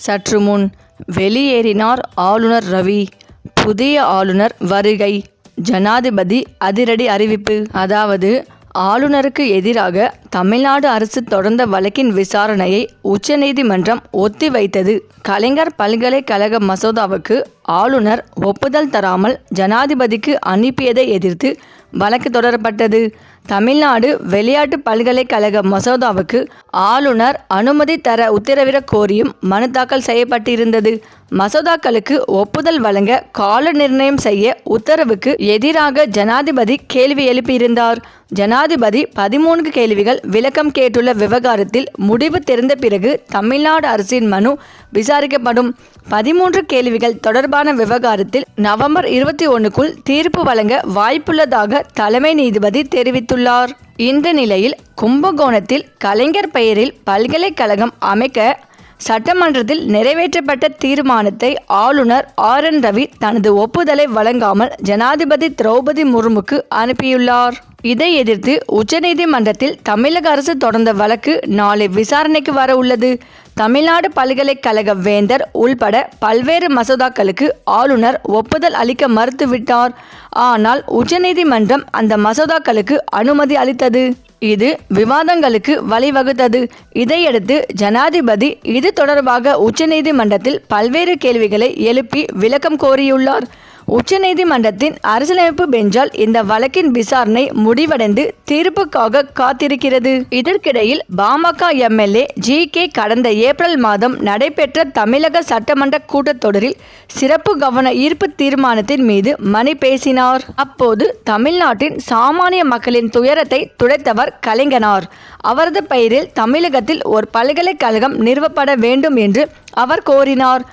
சற்று முன் வெளியேறினார் ஆளுநர் ரவி. புதிய ஆளுநர் வருகை. ஜனாதிபதி அதிரடி அறிவிப்பு. அதாவது ஆளுநருக்கு எதிராக தமிழ்நாடு அரசு தொடர்ந்த வழக்கின் விசாரணையை உச்சநீதிமன்றம் ஒத்திவைத்தது. கலைஞர் பல்கலைக்கழக மசோதாவுக்கு ஆளுநர் ஒப்புதல் தராமல் ஜனாதிபதிக்கு அனுப்பியதை எதிர்த்து வழக்கு தொடரப்பட்டது. தமிழ்நாடு விளையாட்டு பல்கலைக்கழக மசோதாவுக்கு ஆளுநர் அனுமதி தர உத்தரவிடக் கோரியும் மனு தாக்கல் செய்யப்பட்டிருந்தது. மசோதாக்களுக்கு ஒப்புதல் வழங்க கால நிர்ணயம் செய்ய உத்தரவுக்கு எதிராக ஜனாதிபதி கேள்வி எழுப்பியிருந்தார். ஜனாதிபதி 13 கேள்விகள் விளக்கம் கேட்டுள்ள விவகாரத்தில் முடிவு தெரிந்த பிறகு தமிழ்நாடு அரசின் மனு விசாரிக்கப்படும். 13 கேள்விகள் தொடர்பான விவகாரத்தில் நவம்பர் 21க்குள் தீர்ப்பு வழங்க வாய்ப்புள்ளதாக தலைமை நீதிபதி தெரிவித்துள்ளார். இந்த நிலையில் கும்பகோணத்தில் கலைஞர் பெயரில் பல்கலைக்கழகம் அமைக்க சட்டமன்றத்தில் நிறைவேற்றப்பட்ட தீர்மானத்தை ஆளுநர் RN ரவி தனது ஒப்புதலை வழங்காமல் ஜனாதிபதி திரௌபதி முர்முக்கு அனுப்பியுள்ளார். இதை எதிர்த்து உச்சநீதிமன்றத்தில் தமிழக அரசு தொடர்ந்த வழக்கு நாளை விசாரணைக்கு வர உள்ளது. தமிழ்நாடு பல்கலைக்கழக வேந்தர் உள்பட பல்வேறு மசோதாக்களுக்கு ஆளுநர் ஒப்புதல் அளிக்க மறுத்துவிட்டார். ஆனால் உச்சநீதிமன்றம் அந்த மசோதாக்களுக்கு அனுமதி அளித்தது. இது விவாதங்களுக்கு வழிவகுத்தது. இதையடுத்து ஜனாதிபதி இது தொடர்பாக உச்சநீதிமன்றத்தில் பல்வேறு கேள்விகளை எழுப்பி விளக்கம் கோரியுள்ளார். உச்சநீதிமன்றத்தின் அரசியலமைப்பு பெஞ்சால் இந்த வழக்கின் விசாரணை முடிவடைந்து தீர்ப்புக்காக காத்திருக்கிறது. இதற்கிடையில் பாமக MLA GK கடந்த ஏப்ரல் மாதம் நடைபெற்ற தமிழக சட்டமன்ற கூட்டத்தொடரில் சிறப்பு கவன ஈர்ப்பு தீர்மானத்தின் மீது மணி பேசினார். அப்போது தமிழ்நாட்டின் சாமானிய மக்களின் துயரத்தை துடைத்தவர் கலைஞனார். அவரது பெயரில் தமிழகத்தில் ஒரு பல்கலைக்கழகம் நிறுவப்பட வேண்டும் என்று அவர் கோரினார்.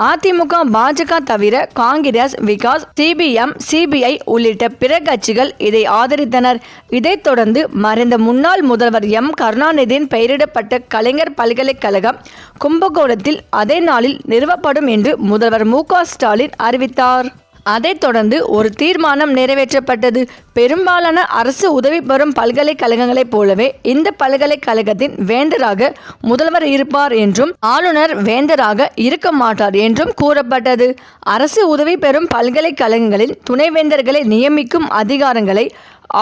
அதிமுக பாஜக தவிர காங்கிரஸ் விகாஸ் CPM CBI உள்ளிட்ட பிற கட்சிகள் இதை ஆதரித்தனர். இதைத் தொடர்ந்து மறைந்த முன்னாள் முதல்வர் கருணாநிதியின் பெயரிடப்பட்ட கலைஞர் பல்கலைக்கழகம் கும்பகோணத்தில் அதே நாளில் நிறுவப்படும் என்று முதல்வர் MK ஸ்டாலின் அறிவித்தார். அதைத் தொடர்ந்து ஒரு தீர்மானம் நிறைவேற்றப்பட்டது. பெரும்பாலான அரசு உதவி பெறும் பல்கலைக்கழகங்களைப் போலவே இந்த பல்கலைக்கழகத்தின் வேந்தராக முதல்வர் இருப்பார் என்றும் ஆளுநர் வேந்தராக இருக்க மாட்டார் என்றும் கூறப்பட்டது. அரசு உதவி பெறும் பல்கலைக்கழகங்களின் துணைவேந்தர்களை நியமிக்கும் அதிகாரங்களை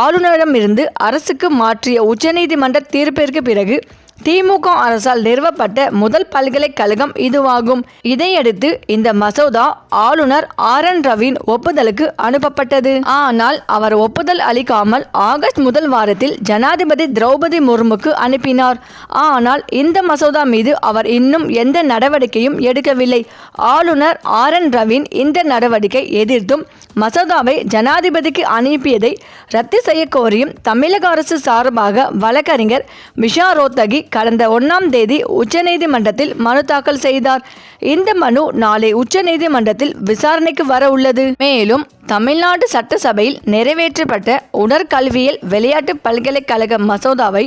ஆளுநரிடமிருந்து அரசுக்கு மாற்றிய உச்சநீதிமன்ற தீர்ப்பிற்கு பிறகு திமுக அரசால் நிறுவப்பட்ட முதல் பல்கலைக்கழகம் இதுவாகும். இதையடுத்து இந்த மசோதா ஆளுநர் RN ரவியின் ஒப்புதலுக்கு அனுப்பப்பட்டது. ஆனால் அவர் ஒப்புதல் அளிக்காமல் ஆகஸ்ட் முதல் வாரத்தில் ஜனாதிபதி திரௌபதி முர்முக்கு அனுப்பினார். ஆனால் இந்த மசோதா மீது அவர் இன்னும் எந்த நடவடிக்கையும் எடுக்கவில்லை. ஆளுநர் RN ரவியின் இந்த நடவடிக்கை எதிர்த்தும் மசோதாவை ஜனாதிபதிக்கு அனுப்பியதை ரத்து செய்ய கோரியும் தமிழக அரசு சார்பாக வழக்கறிஞர் மிஷா ரோத்தகி கடந்த 1ஆம் தேதி உச்சநீதிமன்றத்தில் மனு தாக்கல் செய்தார். இந்த மனு நாளை உச்சநீதிமன்றத்தில் விசாரணைக்கு வர உள்ளது. மேலும் தமிழ்நாடு சட்டசபையில் நிறைவேற்றப்பட்ட உடற்கல்வியல் விளையாட்டு பல்கலைக்கழக மசோதாவை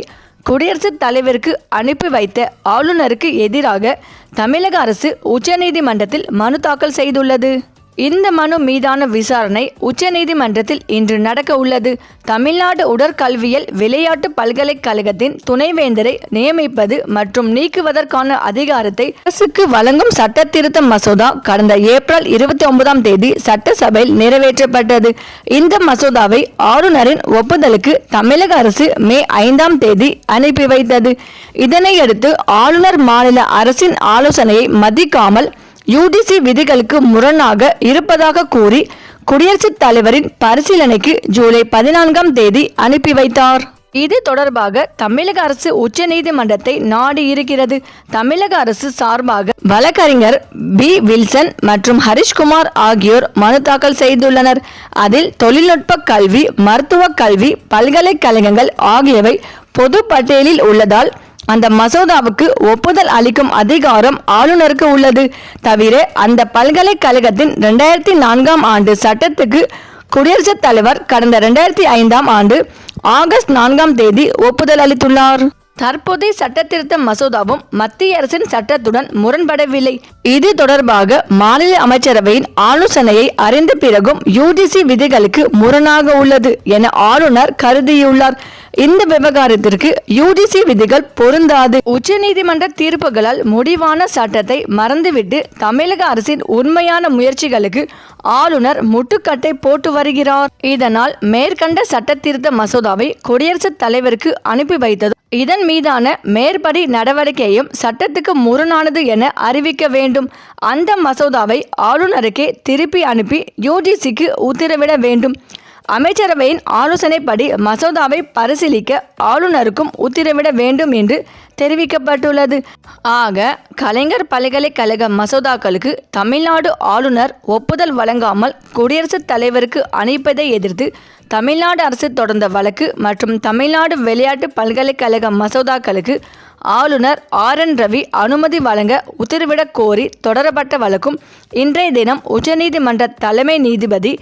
குடியரசுத் தலைவருக்கு அனுப்பி வைத்த ஆளுநருக்கு எதிராக தமிழக அரசு உச்சநீதிமன்றத்தில் மனு தாக்கல் செய்துள்ளது. இந்த மனு மீதான விசாரணை உச்சநீதிமன்றத்தில் இன்று நடக்க உள்ளது. தமிழ்நாடு உடற்கல்வியல் விளையாட்டு பல்கலைக்கழகத்தின் துணைவேந்தரை நியமிப்பது மற்றும் நீக்குவதற்கான அதிகாரத்தை அரசுக்கு வழங்கும் சட்ட திருத்த மசோதா கடந்த ஏப்ரல் 29ஆம் தேதி சட்டசபையில் நிறைவேற்றப்பட்டது. இந்த மசோதாவை ஆளுநரின் ஒப்புதலுக்கு தமிழக அரசு மே 5ஆம் தேதி அனுப்பி வைத்தது. இதனையடுத்து ஆளுநர் மாநில அரசின் ஆலோசனையை மதிக்காமல் UGC விதிகளுக்கு முரணாக இருப்பதாக கூறி குடியரசுத் தலைவரின் பரிசீலனைக்கு ஜூலை 14ஆம் தேதி அனுப்பி வைத்தார். இது தொடர்பாக தமிழக அரசு உச்சநீதிமன்றத்தை நாடி இருக்கிறது. தமிழக அரசு சார்பாக வழக்கறிஞர் B. வில்சன் மற்றும் ஹரிஷ்குமார் ஆகியோர் மனு தாக்கல் செய்துள்ளனர். அதில் தொழில்நுட்ப கல்வி, மருத்துவ கல்வி, பல்கலைக்கழகங்கள் ஆகியவை பொது பட்டியலில் உள்ளதால் அந்த மசோதாவுக்கு ஒப்புதல் அளிக்கும் அதிகாரம் ஆளுநருக்கு உள்ளது. தவிர அந்த பல்கலைக்கழகத்தின் 2004ஆம் ஆண்டு சட்டத்துக்கு குடியரசுத் தலைவர் கடந்த 2005ஆம் ஆண்டு ஆகஸ்ட் 4ஆம் தேதி ஒப்புதல் அளித்துள்ளார். தற்போதைய சட்டத்திருத்த மசோதாவும் மத்திய அரசின் சட்டத்துடன் முரண்படவில்லை. இது தொடர்பாக மாநில அமைச்சரவையின் ஆலோசனையை அறிந்த பிறகும் UGC விதிகளுக்கு முரணாக உள்ளது என ஆளுநர் கருதியுள்ளார். இந்த விவகாரத்திற்கு யுஜிசி விதிகள் பொருந்தாது. உச்சநீதிமன்ற தீர்ப்புகளால் முடிவான சட்டத்தை மறந்துவிட்டு தமிழக அரசின் உண்மையான முயற்சிகளுக்கு ஆளுநர் முட்டுக்கட்டை போட்டு வருகிறார். இதனால் மேற்கண்ட சட்ட திருத்த மசோதாவை குடியரசுத் தலைவருக்கு அனுப்பி வைத்தது. இதன் மீதான மேற்படி நடவடிக்கையும் சட்டத்துக்கு முரணானது என அறிவிக்க வேண்டும். அந்த மசோதாவை ஆளுநருக்கே திருப்பி அனுப்பி யுஜிசிக்கு உத்தரவிட வேண்டும். அமைச்சரவையின் ஆலோசனைப்படி மசோதாவை பரிசீலிக்க ஆளுநருக்கும் உத்தரவிட வேண்டும் என்று தெரிவிக்கப்பட்டுள்ளது. ஆக கலைஞர் பல்கலைக்கழக மசோதாக்களுக்கு தமிழ்நாடு ஆளுநர் ஒப்புதல் வழங்காமல் குடியரசுத் தலைவருக்கு அனுப்பதை எதிர்த்து தமிழ்நாடு அரசு தொடர்ந்த வழக்கு மற்றும் தமிழ்நாடு விளையாட்டு பல்கலைக்கழக மசோதாக்களுக்கு ஆளுநர் RN ரவி அனுமதி வழங்க உத்தரவிடக் கோரி தொடரப்பட்ட வழக்கும் இன்றைய தினம் உச்சநீதிமன்ற தலைமை நீதிபதி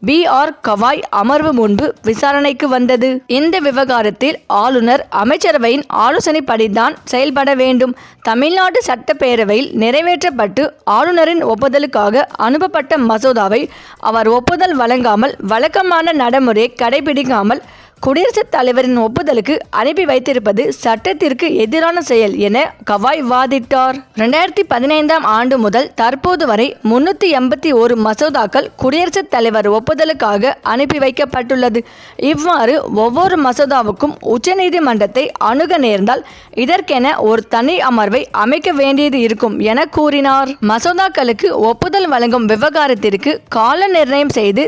BR கவாய் அமர்வு முன்பு விசாரணைக்கு வந்தது. இந்த விவகாரத்தில் ஆளுநர் அமைச்சரவையின் ஆலோசனைப்படிதான் செயல்பட வேண்டும். தமிழ்நாடு சட்டப்பேரவையில் நிறைவேற்றப்பட்டு ஆளுநரின் ஒப்புதலுக்காக அனுப்பப்பட்ட மசோதாவை அவர் ஒப்புதல் வழங்காமல் வழக்கமான நடைமுறையை கடைபிடிக்காமல் குடியரசுத் தலைவரின் ஒப்புதலுக்கு அனுப்பி வைத்திருப்பது சட்டத்திற்கு எதிரான செயல் என கவாய் வாதிட்டார். 2015ஆம் ஆண்டு முதல் தற்போது வரை 381 மசோதாக்கள் குடியரசுத் தலைவர் ஒப்புதலுக்காக அனுப்பி வைக்கப்பட்டுள்ளது. இவ்வாறு ஒவ்வொரு மசோதாவுக்கும் உச்சநீதிமன்றத்தை அணுக நேர்ந்தால் இதற்கென ஒரு தனி அமர்வை அமைக்க வேண்டியது இருக்கும் என கூறினார். மசோதாக்களுக்கு ஒப்புதல் வழங்கும் விவகாரத்திற்கு கால நிர்ணயம் செய்து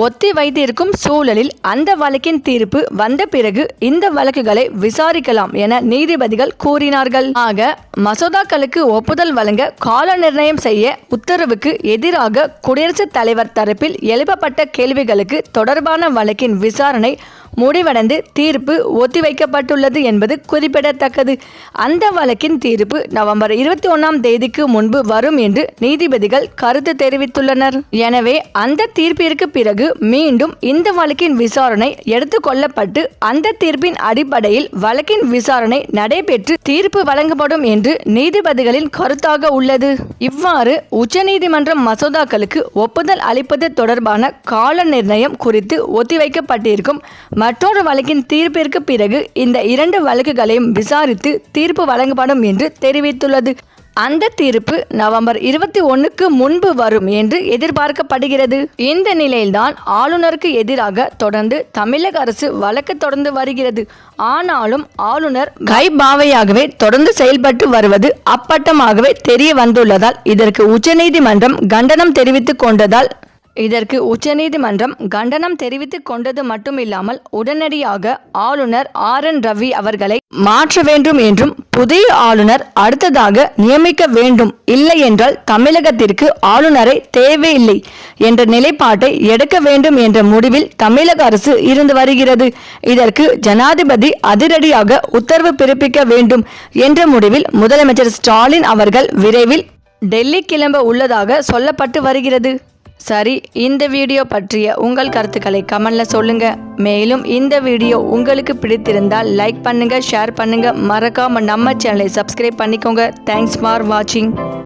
ஒத்தி வைத்திருக்கும் சூழலில் அந்த வழக்கின் தீர்ப்பு வந்த பிறகு இந்த வழக்குகளை விசாரிக்கலாம் என நீதிபதிகள் கூறினார்கள். ஆக மசோதாக்களுக்கு ஒப்புதல் வழங்க கால நிர்ணயம் செய்ய உத்தரவுக்கு எதிராக குடியரசுத் தலைவர் தரப்பில் எழுப்பப்பட்ட கேள்விகளுக்கு தொடர்பான வழக்கின் விசாரணை முடிவடைந்து தீர்ப்பு ஒத்திவைக்கப்பட்டுள்ளது என்பது குறிப்பிடத்தக்கது. அந்த வழக்கின் தீர்ப்பு நவம்பர் 21ஆம் தேதிக்கு முன்பு வரும் என்று நீதிபதிகள் கருத்து தெரிவித்துள்ளனர். எனவே அந்த தீர்ப்பிற்கு பிறகு மீண்டும் இந்த வழக்கின் விசாரணை எடுத்துக்கொள்ளப்பட்டு அந்த தீர்ப்பின் அடிப்படையில் வழக்கின் விசாரணை நடைபெற்று தீர்ப்பு வழங்கப்படும் என்று நீதிபதிகளின் கருத்தாக உள்ளது. இவ்வாறு உச்சநீதிமன்ற மசோதாக்களுக்கு ஒப்புதல் அளிப்பது தொடர்பான கால நிர்ணயம் குறித்து ஒத்திவைக்கப்பட்டிருக்கும் மற்றொரு வழக்கின் தீர்ப்பிற்கு பிறகு இந்த 2 வழக்குகளையும் விசாரித்து தீர்ப்பு வழங்கப்படும் என்று தெரிவித்துள்ளது. அந்த தீர்ப்பு நவம்பர் 21க்கு முன்பு வரும் என்று எதிர்பார்க்கப்படுகிறது. இந்த நிலையில்தான் ஆளுநருக்கு எதிராக தொடர்ந்து தமிழக அரசு வழக்கு தொடர்ந்து வருகிறது. ஆனாலும் ஆளுநர் கைபாவையாகவே தொடர்ந்து செயல்பட்டு வருவது அப்பட்டமாகவே தெரிய வந்துள்ளதால் இதற்கு உச்சநீதிமன்றம் கண்டனம் தெரிவித்துக் கொண்டது மட்டுமில்லாமல் உடனடியாக ஆளுநர் RN ரவி அவர்களை மாற்ற வேண்டும் என்றும் புதிய ஆளுநர் அடுத்ததாக நியமிக்க வேண்டும், இல்லை என்றால் தமிழகத்திற்கு ஆளுநரை தேவையில்லை என்ற நிலைப்பாட்டை எடுக்க வேண்டும் என்ற முடிவில் தமிழக அரசு இருந்து வருகிறது. இதற்கு ஜனாதிபதி அதிரடியாக உத்தரவு பிறப்பிக்க வேண்டும் என்ற முடிவில் முதலமைச்சர் ஸ்டாலின் அவர்கள் விரைவில் டெல்லி கிளம்ப உள்ளதாக சொல்லப்பட்டு வருகிறது. சரி, இந்த வீடியோ பற்றிய உங்கள் கருத்துக்களை கமெண்ட்ல சொல்லுங்க. மேலும் இந்த வீடியோ உங்களுக்கு பிடித்திருந்தால் லைக் பண்ணுங்க, ஷேர் பண்ணுங்க, மறக்காம நம்ம சேனலை சப்ஸ்கிரைப் பண்ணிக்கோங்க. தேங்க்ஸ் ஃபார் வாட்சிங்.